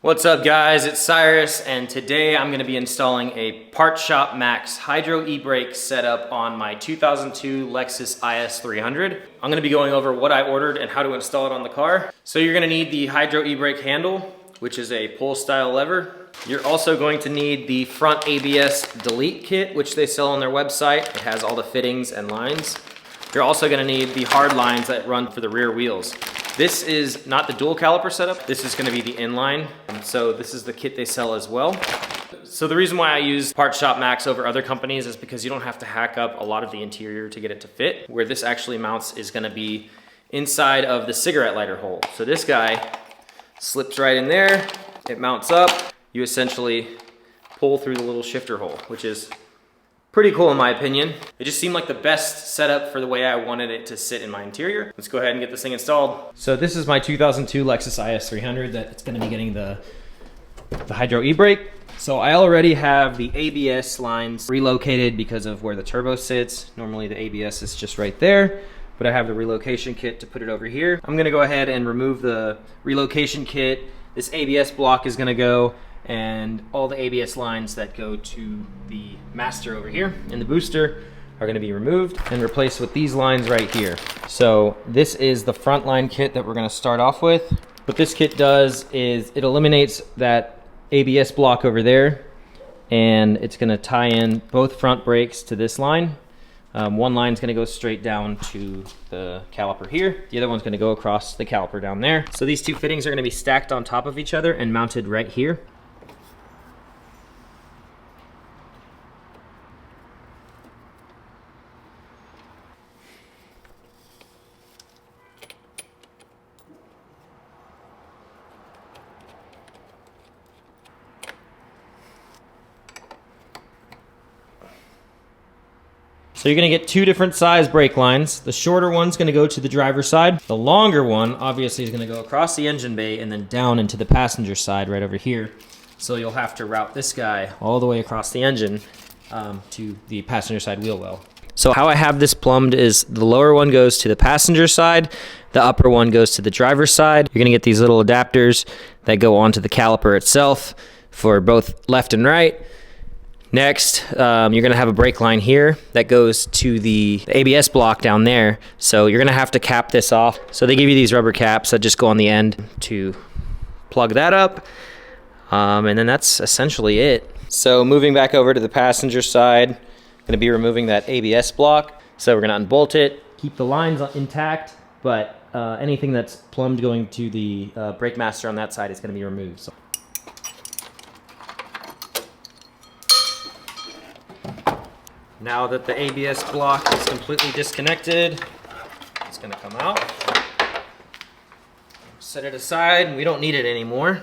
What's up guys, it's Cyrus, and today I'm going to be installing a Part Shop Max Hydro E-brake setup on my 2002 Lexus IS300. I'm going to be going over what I ordered and how to install it on the car. So you're going to need the Hydro E-brake handle, which is a pull style lever. You're also going to need the front ABS delete kit, which they sell on their website. It has all the fittings and lines. You're also going to need the hard lines that run for the rear wheels. This is not the dual caliper setup. This is going to be the inline. So this is the kit they sell as well. So the reason why I use Part Shop Max over other companies is because you don't have to hack up a lot of the interior to get it to fit. Where this actually mounts is going to be inside of the cigarette lighter hole. So this guy slips right in there. It mounts up. You essentially pull through the little shifter hole, which is pretty cool in my opinion. It just seemed like the best setup for the way I wanted it to sit in my interior. Let's go ahead and get this thing installed. So this is my 2002 Lexus IS300 that's gonna be getting the Hydro E-brake. So I already have the ABS lines relocated because of where the turbo sits. Normally the ABS is just right there, but I have the relocation kit to put it over here. I'm gonna go ahead and remove the relocation kit. This ABS block is gonna go, and all the ABS lines that go to the master over here and the booster are going to be removed and replaced with these lines right here. So this is the front line kit that we're going to start off with. What this kit does is it eliminates that ABS block over there, and it's going to tie in both front brakes to this line. One line is going to go straight down to the caliper here. The other one's going to go across the caliper down there. So these two fittings are going to be stacked on top of each other and mounted right here. So you're gonna get two different size brake lines. The shorter one's gonna go to the driver's side. The longer one obviously is gonna go across the engine bay and then down into the passenger side right over here. So you'll have to route this guy all the way across the engine to the passenger side wheel well. So how I have this plumbed is the lower one goes to the passenger side, the upper one goes to the driver's side. You're gonna get these little adapters that go onto the caliper itself for both left and right. Next, you're gonna have a brake line here that goes to the ABS block down there. So you're gonna have to cap this off. So they give you these rubber caps that just go on the end to plug that up. And then that's essentially it. So moving back over to the passenger side, gonna be removing that ABS block. So we're gonna unbolt it, keep the lines intact, but anything that's plumbed going to the brake master on that side is gonna be removed. So now that the ABS block is completely disconnected, it's gonna come out. Set it aside, and we don't need it anymore.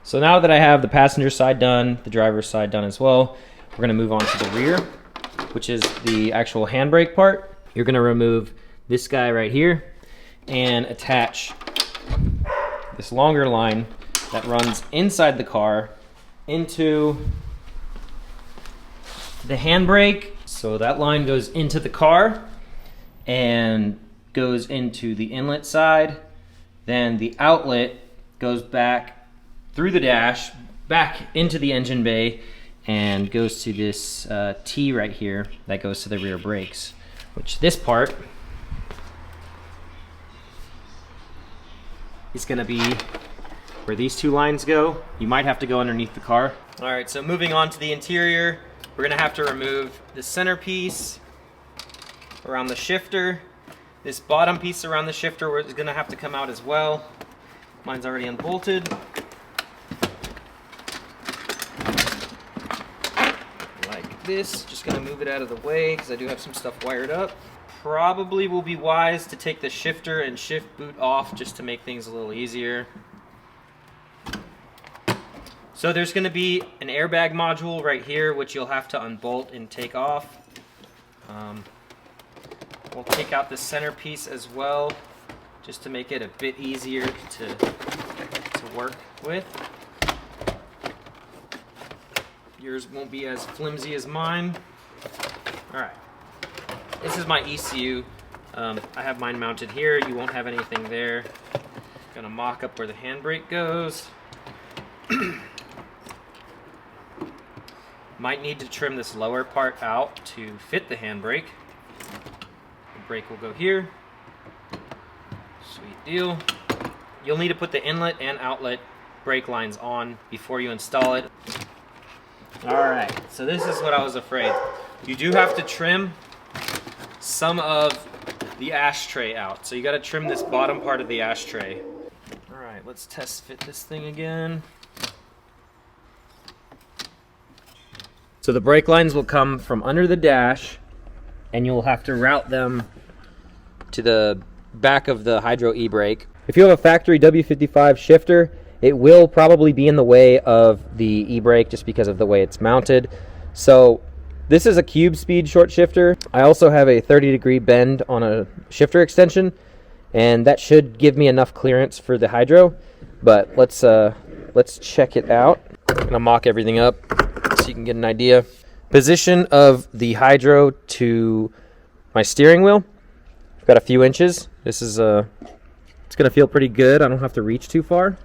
So now that I have the passenger side done, the driver's side done as well, we're gonna move on to the rear, which is the actual handbrake part. You're gonna remove this guy right here and attach this longer line that runs inside the car into the handbrake. So that line goes into the car and goes into the inlet side. Then the outlet goes back through the dash, back into the engine bay, and goes to this T right here that goes to the rear brakes, which this part is gonna be where these two lines go. You might have to go underneath the car. All right, so moving on to the interior, we're gonna have to remove the centerpiece around the shifter. This bottom piece around the shifter is gonna have to come out as well. Mine's already unbolted. This, just gonna move it out of the way because I do have some stuff wired up. Probably will be wise to take the shifter and shift boot off just to make things a little easier. So there's gonna be an airbag module right here, which you'll have to unbolt and take off. We'll take out the centerpiece as well, just to make it a bit easier to work with. Yours won't be as flimsy as mine. All right, this is my ECU. I have mine mounted here. You won't have anything there. Gonna mock up where the handbrake goes. Might need to trim this lower part out to fit the handbrake. The brake will go here. Sweet deal. You'll need to put the inlet and outlet brake lines on before you install it. Alright, so this is what I was afraid. You do have to trim some of the ashtray out. So you got to trim this bottom part of the ashtray. Alright, let's test fit this thing again. So the brake lines will come from under the dash, and you'll have to route them to the back of the Hydro E-brake. If you have a factory W55 shifter, it will probably be in the way of the e-brake just because of the way it's mounted. So this is a cube speed short shifter. I also have a 30-degree bend on a shifter extension, and that should give me enough clearance for the Hydro. But let's check it out. I'm gonna mock everything up so you can get an idea. Position of the Hydro to my steering wheel. I've got a few inches. This is it's gonna feel pretty good. I don't have to reach too far.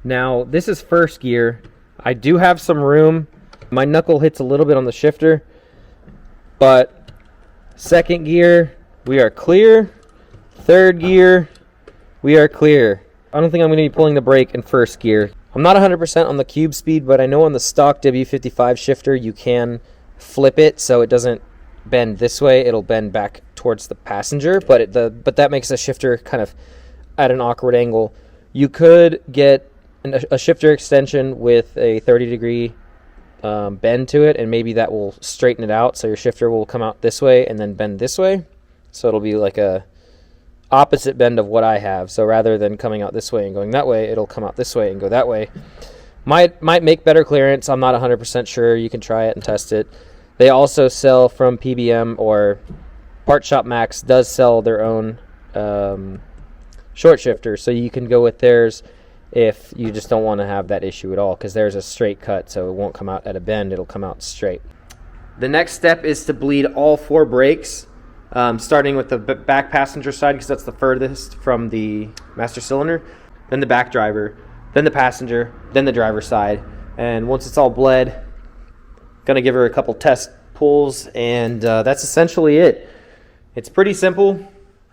Now, this is first gear. I do have some room. My knuckle hits a little bit on the shifter, but second gear, we are clear. Third gear, we are clear. I don't think I'm going to be pulling the brake in first gear. I'm not 100% on the cube speed, but I know on the stock W55 shifter, you can flip it so it doesn't bend this way. It'll bend back towards the passenger, but that makes the shifter kind of at an awkward angle. You could get a shifter extension with a 30-degree bend to it, and maybe that will straighten it out, so your shifter will come out this way and then bend this way, so it'll be like a opposite bend of what I have. So rather than coming out this way and going that way, it'll come out this way and go that way. Might make better clearance. I'm not 100% sure. You can try it and test it. They also sell from PBM, or Part Shop Max does sell their own short shifter, so you can go with theirs if you just don't want to have that issue at all, because there's a straight cut, so it won't come out at a bend, it'll come out straight. The next step is to bleed all four brakes, starting with the back passenger side, because that's the furthest from the master cylinder, then the back driver, then the passenger, then the driver's side. And once it's all bled, gonna give her a couple test pulls, and that's essentially it. It's pretty simple,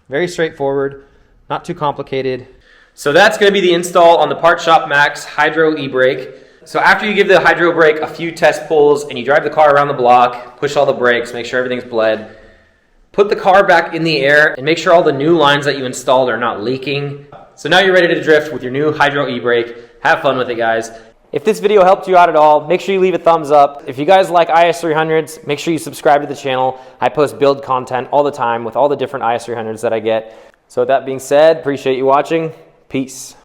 very straightforward, not too complicated. So that's going to be the install on the Part Shop Max Hydro E-brake. So after you give the Hydro brake a few test pulls and you drive the car around the block, push all the brakes, make sure everything's bled, put the car back in the air and make sure all the new lines that you installed are not leaking. So now you're ready to drift with your new Hydro E-brake. Have fun with it, guys. If this video helped you out at all, make sure you leave a thumbs up. If you guys like IS300s, make sure you subscribe to the channel. I post build content all the time with all the different IS300s that I get. So with that being said, appreciate you watching. Peace.